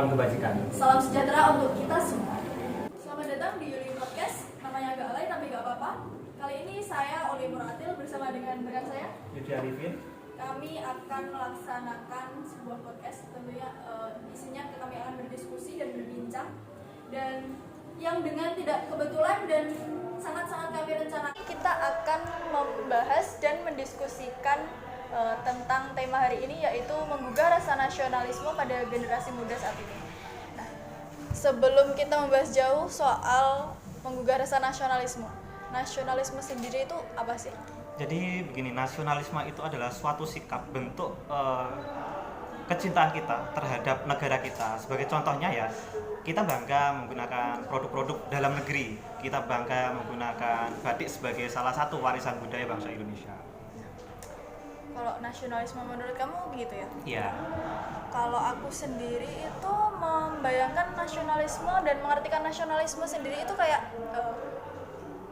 Salam kebajikan. Salam sejahtera untuk kita semua. Selamat datang di Yuli Podcast. Namanya agak alay tapi gak apa-apa. Kali ini saya Oli Muratil bersama dengan rekan saya Yudi Arifin. Kami akan melaksanakan sebuah podcast. Tentunya isinya kami akan berdiskusi dan berbincang. Dan yang dengan tidak kebetulan dan sangat-sangat kami rencanakan, kita akan membahas dan mendiskusikan tentang tema hari ini, yaitu menggugah rasa nasionalisme pada generasi muda saat ini. Nah, sebelum kita membahas jauh soal menggugah rasa nasionalisme sendiri itu apa sih? Jadi begini, nasionalisme itu adalah suatu sikap bentuk kecintaan kita terhadap negara kita. Sebagai contohnya ya, kita bangga menggunakan produk-produk dalam negeri. Kita bangga menggunakan batik sebagai salah satu warisan budaya bangsa Indonesia. Kalau nasionalisme menurut kamu begitu ya? Iya. Kalau aku sendiri itu membayangkan nasionalisme dan mengartikan nasionalisme sendiri itu kayak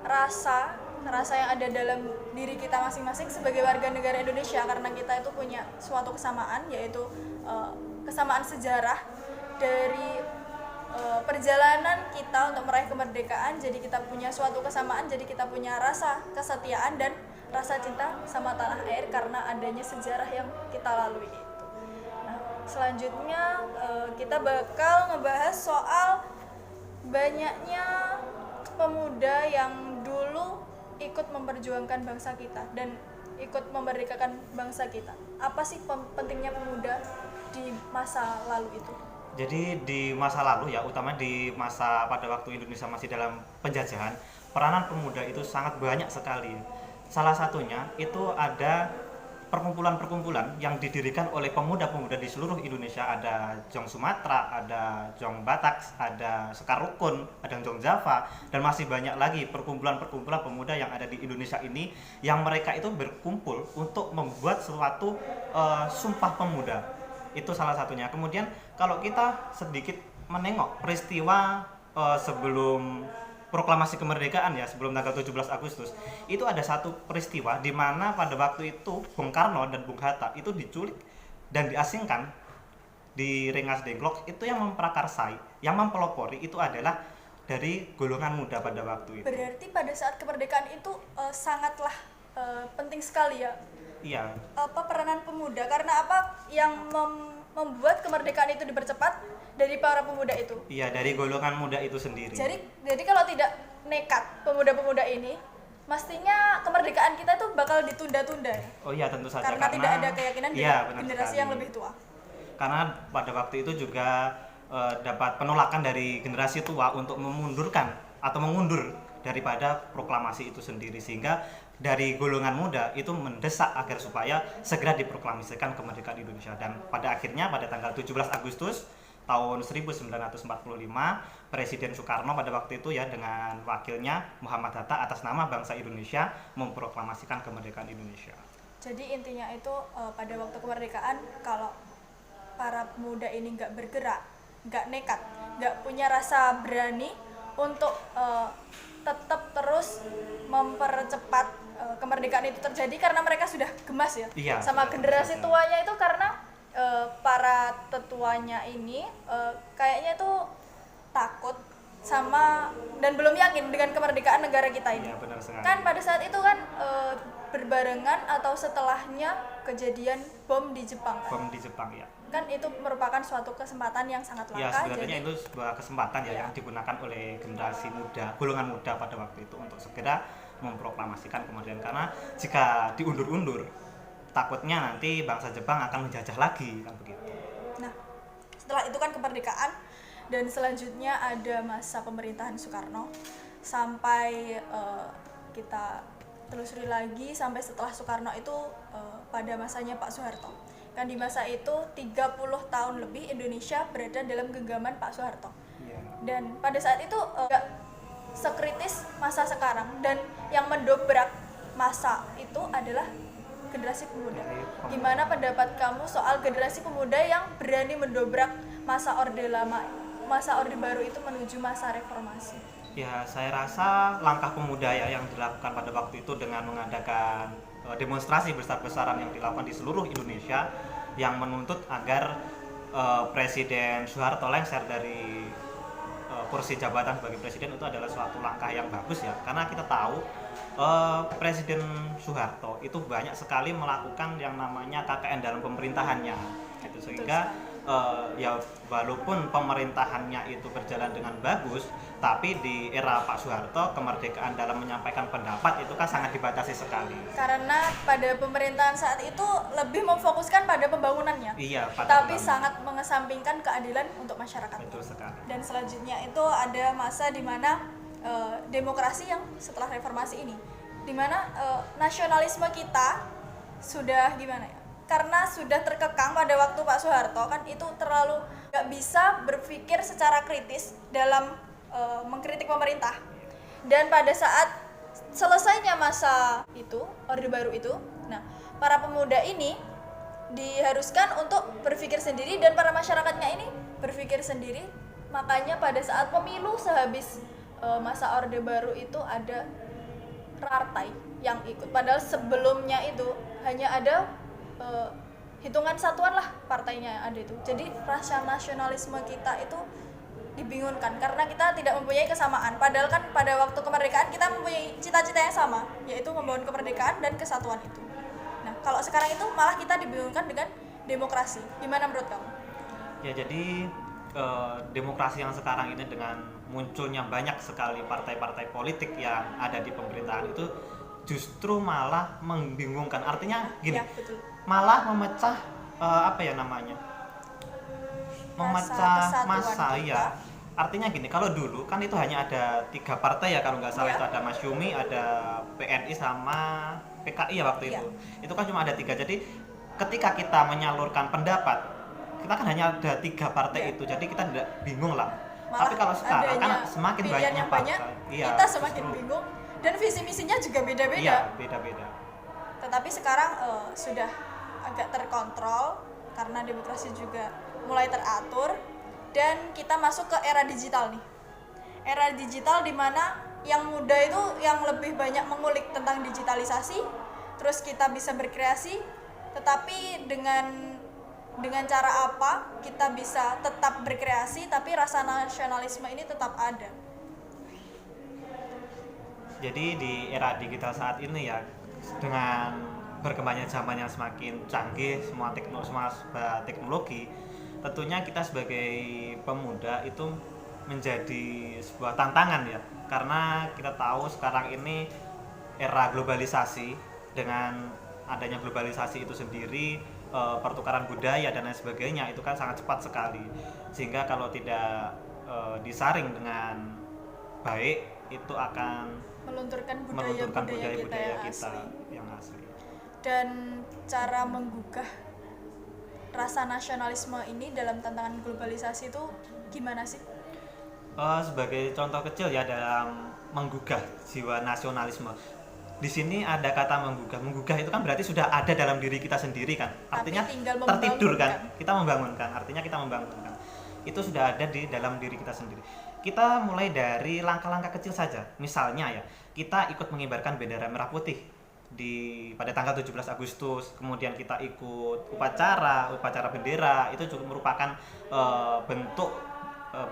rasa yang ada dalam diri kita masing-masing sebagai warga negara Indonesia, karena kita itu punya suatu kesamaan, yaitu kesamaan sejarah dari perjalanan kita untuk meraih kemerdekaan. Jadi kita punya suatu kesamaan, jadi kita punya rasa kesetiaan dan rasa cinta sama tanah air karena adanya sejarah yang kita lalui itu. Nah, selanjutnya kita bakal ngebahas soal banyaknya pemuda yang dulu ikut memperjuangkan bangsa kita dan ikut memerdekakan bangsa kita. Apa sih pentingnya pemuda di masa lalu itu? Jadi di masa lalu ya, utama di masa pada waktu Indonesia masih dalam penjajahan, peranan pemuda itu sangat banyak sekali. Salah satunya itu ada perkumpulan-perkumpulan yang didirikan oleh pemuda-pemuda di seluruh Indonesia. Ada Jong Sumatera, ada Jong Batak, ada Sekar Rukun, ada Jong Java, dan masih banyak lagi perkumpulan-perkumpulan pemuda yang ada di Indonesia ini, yang mereka itu berkumpul untuk membuat suatu sumpah pemuda. Itu salah satunya. Kemudian kalau kita sedikit menengok peristiwa sebelum proklamasi kemerdekaan ya, sebelum tanggal 17 Agustus, itu ada satu peristiwa di mana pada waktu itu Bung Karno dan Bung Hatta itu diculik dan diasingkan di Rengas Dengklok. Itu yang memprakarsai, yang mempelopori itu adalah dari golongan muda pada waktu itu. Berarti pada saat kemerdekaan itu sangatlah penting sekali ya. Iya. Peranan pemuda, karena apa yang membuat kemerdekaan itu dipercepat dari para pemuda itu? Iya, dari golongan muda itu sendiri. Jadi kalau tidak nekat pemuda-pemuda ini, mestinya kemerdekaan kita itu bakal ditunda-tunda. Oh iya, tentu saja. Karena tidak ada keyakinan di generasi sekali. yang lebih tua. Karena pada waktu itu juga dapat penolakan dari generasi tua untuk memundurkan atau mengundur daripada proklamasi itu sendiri, sehingga dari golongan muda itu mendesak agar supaya segera diproklamasikan kemerdekaan Indonesia. Dan pada akhirnya pada tanggal 17 Agustus tahun 1945, Presiden Soekarno pada waktu itu ya dengan wakilnya Muhammad Hatta atas nama bangsa Indonesia memproklamasikan kemerdekaan Indonesia. Jadi intinya itu pada waktu kemerdekaan, kalau para pemuda ini nggak bergerak, nggak nekat, nggak punya rasa berani untuk tetap terus mempercepat kemerdekaan itu terjadi, karena mereka sudah gemas ya, iya, sama generasi tuanya itu, karena para tetuanya ini kayaknya itu takut sama dan belum yakin dengan kemerdekaan negara kita ini. Iya, benar sekali. Kan pada saat itu kan berbarengan atau setelahnya kejadian bom di Jepang kan? Bom di Jepang ya. Kan itu merupakan suatu kesempatan yang sangat Ya, langka. sebenarnya jadi itu sebuah kesempatan ya yang digunakan oleh generasi muda, golongan muda pada waktu itu untuk segera memproklamasikan kemerdekaan, karena jika diundur-undur takutnya nanti bangsa Jepang akan menjajah lagi, kan begitu. Nah, setelah itu kan kemerdekaan, dan selanjutnya ada masa pemerintahan Soekarno sampai kita telusuri lagi sampai setelah Soekarno itu pada masanya Pak Soeharto. Kan di masa itu 30 tahun lebih Indonesia berada dalam genggaman Pak Soeharto. Iya. Dan pada saat itu gak sekritis masa sekarang, dan yang mendobrak masa itu adalah generasi pemuda. Gimana pendapat kamu soal generasi pemuda yang berani mendobrak masa Orde Lama, masa Orde Baru itu menuju masa reformasi? Ya, saya rasa langkah pemuda ya yang dilakukan pada waktu itu dengan mengadakan demonstrasi besar-besaran yang dilakukan di seluruh Indonesia yang menuntut agar Presiden Soeharto lengser dari kursi jabatan sebagai presiden itu adalah suatu langkah yang bagus ya, karena kita tahu Presiden Soeharto itu banyak sekali melakukan yang namanya KKN dalam pemerintahannya gitu, sehingga ya walaupun pemerintahannya itu berjalan dengan bagus, tapi di era Pak Soeharto kemerdekaan dalam menyampaikan pendapat itu kan sangat dibatasi sekali. Karena pada pemerintahan saat itu lebih memfokuskan pada pembangunannya. Iya, tapi sangat mengesampingkan keadilan untuk masyarakat. Betul sekali. Dan selanjutnya itu ada masa di mana demokrasi yang setelah reformasi ini, di mana nasionalisme kita sudah gimana ya? Karena sudah terkekang pada waktu Pak Soeharto kan itu terlalu gak bisa berpikir secara kritis dalam mengkritik pemerintah. Dan pada saat selesainya masa itu, Orde Baru itu, nah para pemuda ini diharuskan untuk berpikir sendiri dan para masyarakatnya ini berpikir sendiri. Makanya pada saat pemilu sehabis masa Orde Baru itu ada partai yang ikut. Padahal sebelumnya itu hanya ada hitungan satuan lah partainya yang ada itu. Jadi rasa nasionalisme kita itu dibingungkan karena kita tidak mempunyai kesamaan. Padahal kan pada waktu kemerdekaan kita mempunyai cita-cita yang sama, yaitu membangun kemerdekaan dan kesatuan itu. Nah, kalau sekarang itu malah kita dibingungkan dengan demokrasi. Gimana menurut kamu? Ya, jadi demokrasi yang sekarang ini dengan munculnya banyak sekali partai-partai politik yang ada di pemerintahan itu justru malah membingungkan. Artinya gini, ya, betul. Malah memecah apa ya namanya, memecah massa ya. Artinya gini, kalau dulu kan itu hanya ada 3 partai ya kalau nggak salah, itu ada Masyumi, ada PNI sama PKI ya waktu itu. Itu kan cuma ada 3. Jadi ketika kita menyalurkan pendapat, kita kan hanya ada 3 partai itu, jadi kita tidak bingung lah. Malah tapi kalau sekarang kan semakin banyaknya partai, kita semakin bingung dan visi misinya juga beda-beda. Iya, beda-beda. Tetapi sekarang sudah agak terkontrol karena demokrasi juga mulai teratur dan kita masuk ke era digital nih. Era digital di mana yang muda itu yang lebih banyak mengulik tentang digitalisasi, terus kita bisa berkreasi, tetapi dengan cara apa kita bisa tetap berkreasi tapi rasa nasionalisme ini tetap ada. Jadi di era digital saat ini ya, dengan berkembangnya zaman yang semakin canggih, semua teknologi, tentunya kita sebagai pemuda itu menjadi sebuah tantangan ya, karena kita tahu sekarang ini era globalisasi. Dengan adanya globalisasi itu sendiri, pertukaran budaya dan lain sebagainya itu kan sangat cepat sekali, sehingga kalau tidak disaring dengan baik itu akan melunturkan budaya kita yang asli. Dan cara menggugah rasa nasionalisme ini dalam tantangan globalisasi itu gimana sih? Sebagai contoh kecil ya dalam menggugah jiwa nasionalisme, di sini ada kata menggugah. Menggugah itu kan berarti sudah ada dalam diri kita sendiri kan. Artinya tertidur kan. Kita membangunkan. Artinya kita membangunkan. Itu sudah ada di dalam diri kita sendiri. Kita mulai dari langkah-langkah kecil saja. Misalnya ya, kita ikut mengibarkan bendera merah putih pada tanggal 17 Agustus. Kemudian kita ikut upacara bendera. Itu juga merupakan bentuk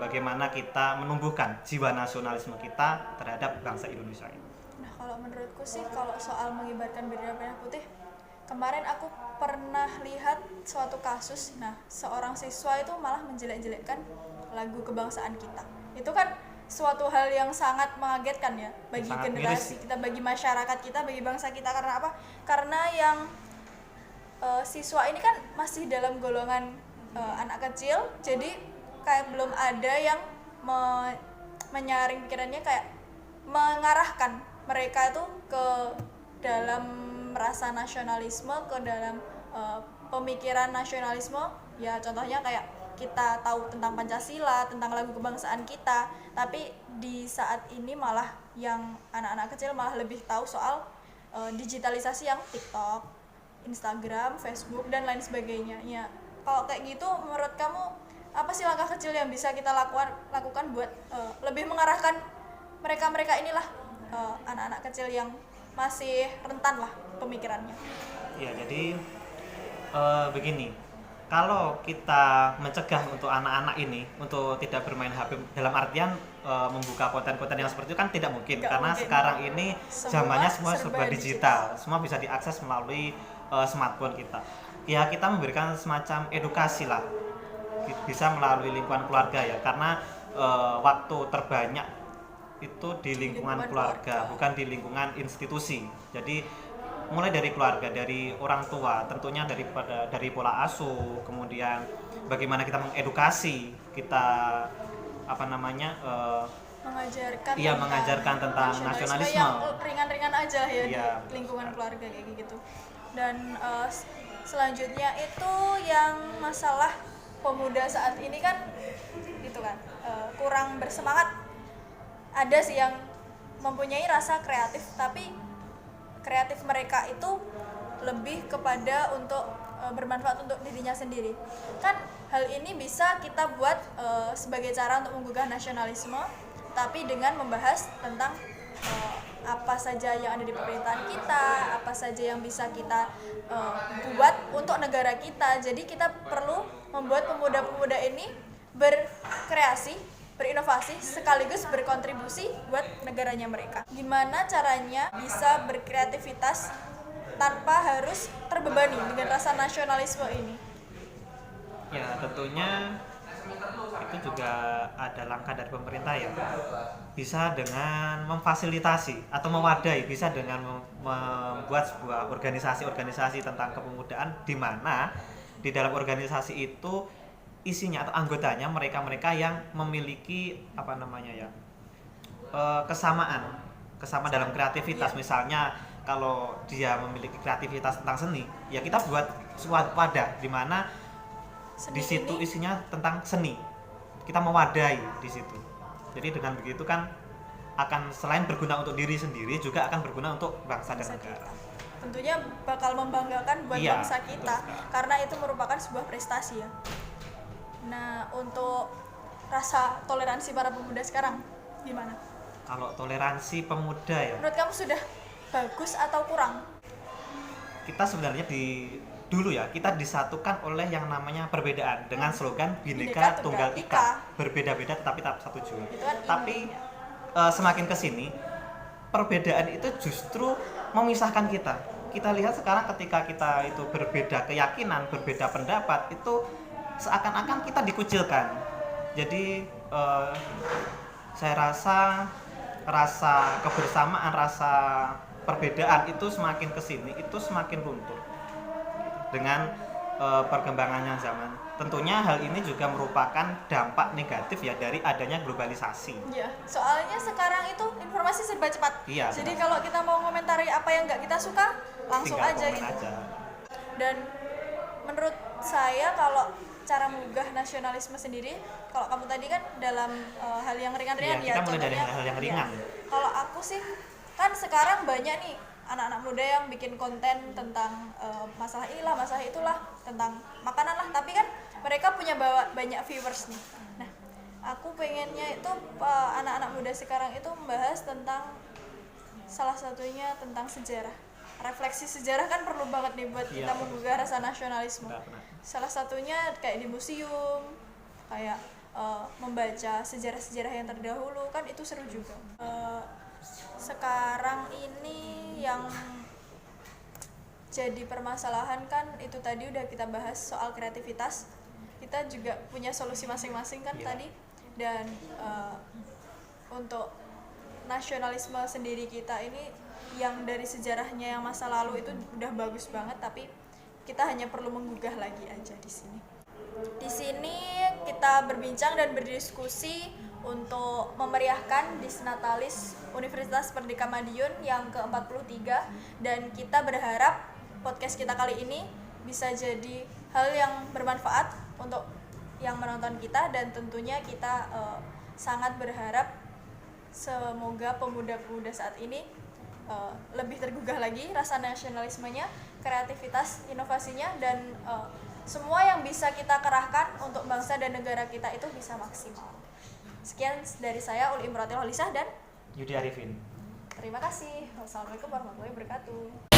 bagaimana kita menumbuhkan jiwa nasionalisme kita terhadap bangsa Indonesia ini. Nah, kalau menurutku sih kalau soal mengibarkan bendera merah putih, kemarin aku pernah lihat suatu kasus. Nah, seorang siswa itu malah menjelek-jelekkan lagu kebangsaan kita. Itu kan suatu hal yang sangat mengagetkan ya bagi generasi kita, bagi masyarakat kita, bagi bangsa kita. Karena apa? Karena yang siswa ini kan masih dalam golongan anak kecil, jadi kayak belum ada yang menyaring pikirannya, kayak mengarahkan mereka itu ke dalam rasa nasionalisme, ke dalam pemikiran nasionalisme. Ya contohnya kayak kita tahu tentang Pancasila, tentang lagu kebangsaan kita, tapi di saat ini malah yang anak-anak kecil malah lebih tahu soal digitalisasi yang TikTok, Instagram, Facebook dan lain sebagainya. Ya, kalau kayak gitu menurut kamu apa sih langkah kecil yang bisa kita lakukan buat lebih mengarahkan mereka inilah anak-anak kecil yang masih rentan lah pemikirannya? Ya, jadi begini, kalau kita mencegah untuk anak-anak ini untuk tidak bermain HP dalam artian membuka konten-konten yang seperti itu kan tidak mungkin. Nggak Karena mungkin. sekarang ini zamannya semua Serba serba digital, semua bisa diakses melalui smartphone kita. Ya kita memberikan semacam edukasi lah, bisa melalui lingkungan keluarga ya, karena waktu terbanyak itu di lingkungan keluarga, bukan di lingkungan institusi. Jadi mulai dari keluarga, dari orang tua, tentunya dari pola asuh, kemudian bagaimana kita mengedukasi, kita apa namanya mengajarkan mengajarkan tentang nasionalisme yang ringan-ringan aja ya Iya, di lingkungan keluarga kayak gitu. Dan selanjutnya itu yang masalah pemuda saat ini kan gitu kan, kurang bersemangat. Ada sih yang mempunyai rasa kreatif, tapi kreatif mereka itu lebih kepada untuk bermanfaat untuk dirinya sendiri. Kan hal ini bisa kita buat sebagai cara untuk menggugah nasionalisme, tapi dengan membahas tentang apa saja yang ada di pemerintahan kita, apa saja yang bisa kita buat untuk negara kita. Jadi kita perlu membuat pemuda-pemuda ini berkreasi, berinovasi, sekaligus berkontribusi buat negaranya mereka. Gimana caranya bisa berkreativitas tanpa harus terbebani dengan rasa nasionalisme ini? ya tentunya itu juga ada langkah dari pemerintah ya, bisa dengan memfasilitasi atau mewadahi, bisa dengan membuat sebuah organisasi-organisasi tentang kepemudaan di mana di dalam organisasi itu isinya atau anggotanya mereka-mereka yang memiliki apa namanya ya kesamaan dalam kreativitas. Misalnya kalau dia memiliki kreativitas tentang seni, ya kita buat suatu wadah di mana di situ isinya tentang seni, kita mewadahi di situ. Jadi dengan begitu kan akan selain berguna untuk diri sendiri, juga akan berguna untuk bangsa dan negara. Tentunya bakal membanggakan buat Iya, bangsa kita, karena itu merupakan sebuah prestasi ya. Nah, untuk rasa toleransi para pemuda sekarang gimana? Kalau toleransi pemuda ya, Menurut kamu sudah bagus atau kurang? kita sebenarnya dulu ya kita disatukan oleh yang namanya perbedaan dengan slogan Bhinneka Tunggal Ika, berbeda-beda tetapi tetap satu jua. Kan Tapi semakin kesini perbedaan itu justru memisahkan kita. Kita lihat sekarang ketika kita itu berbeda keyakinan, berbeda pendapat, itu seakan-akan kita dikucilkan. Jadi saya rasa kebersamaan, rasa perbedaan itu semakin kesini itu semakin runtuh dengan perkembangannya zaman. Tentunya hal ini juga merupakan dampak negatif ya dari adanya globalisasi. Iya, soalnya sekarang itu informasi serba cepat. Iya, jadi benar. kalau kita mau komentari apa yang nggak kita suka, langsung Tinggal aja komen gitu. aja. Dan menurut saya kalau cara menggugah nasionalisme sendiri, kalau kamu tadi kan dalam hal yang ringan-ringan Iya, ya. kita mulai dari contohnya, hal-hal yang ya. ringan. Kalau aku sih kan sekarang banyak nih anak-anak muda yang bikin konten tentang masalah inilah, masalah itulah, tentang makanan lah, tapi kan mereka punya banyak viewers nih. Nah, aku pengennya itu anak-anak muda sekarang itu membahas tentang salah satunya tentang sejarah. Refleksi sejarah kan perlu banget nih buat kita menggugah rasa nasionalisme. Benar. Salah satunya kayak di museum, kayak membaca sejarah-sejarah yang terdahulu, kan itu seru juga. Sekarang ini yang jadi permasalahan kan itu tadi udah kita bahas soal kreativitas. Kita juga punya solusi masing-masing kan tadi. Dan untuk nasionalisme sendiri kita ini yang dari sejarahnya yang masa lalu itu udah bagus banget, tapi kita hanya perlu menggugah lagi aja di sini. Di sini kita berbincang dan berdiskusi untuk memeriahkan Disnatalis Universitas Merdeka Madiun yang ke-43, dan kita berharap podcast kita kali ini bisa jadi hal yang bermanfaat untuk yang menonton kita, dan tentunya kita sangat berharap semoga pemuda-pemuda saat ini lebih tergugah lagi rasa nasionalismenya, kreativitas, inovasinya, dan semua yang bisa kita kerahkan untuk bangsa dan negara kita itu bisa maksimal. Sekian dari saya, Uli Imratil Holisah dan Yudi Arifin. terima kasih. Wassalamualaikum warahmatullahi wabarakatuh.